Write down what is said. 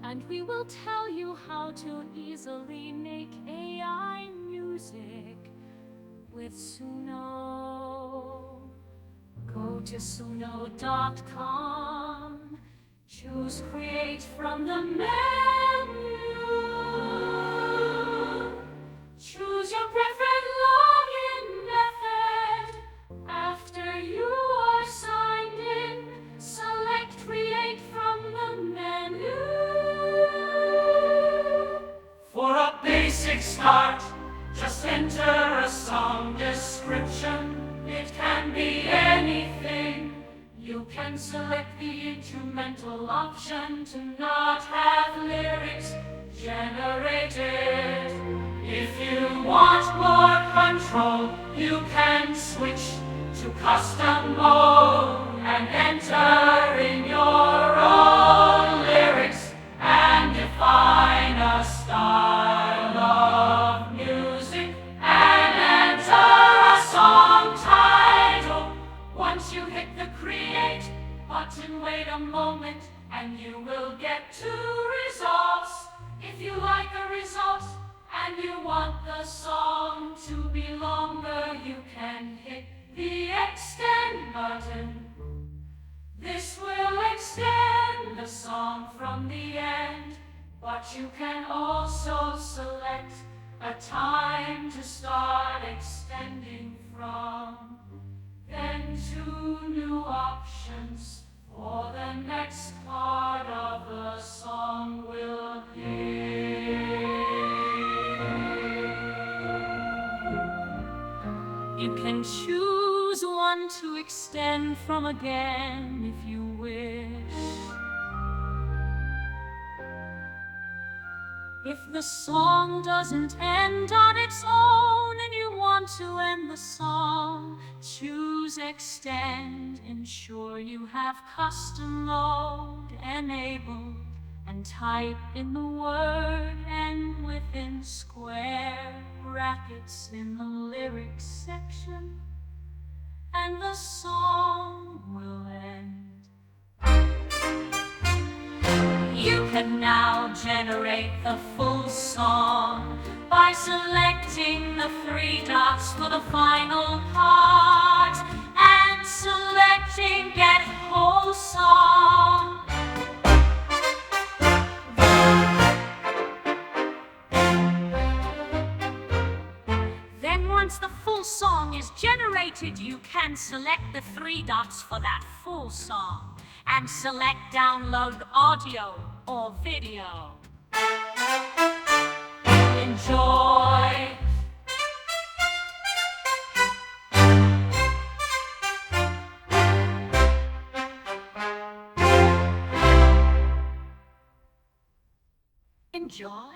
and we will tell you how to easily make AI music with Suno. Go to Suno.com, choose Create from the menu. Choose your preferred login method. After you are signed in, select Create from the menu. For a basic start, just enter a song description. It can be anything. You can select the instrumental option to not have lyrics generated. If you want more control, you can switch to custom mode and enter in your own lyrics and define a style of music and enter a song title. Once you hit the Create button, wait a moment and you will get 2 results. If you like a result and you want the song to be longer, you can hit the Extend button. This will extend the song from the end, but you can also select a time to start extending from. Then 2 new options for the next part of the song will appear. You can choose one to extend from again if you wish. If the song doesn't end on its own and you want to end the song, choose Extend. Ensure you have custom mode enabled and type in the word "end" within square brackets in the lyrics section, and the song will end. You can now generate the full song by selecting the 3 dots for the final part and selecting Get Whole Song. Then once the full song is generated, you can select the 3 dots for that full song and select Download Audio or Video. Enjoy! Enjoy!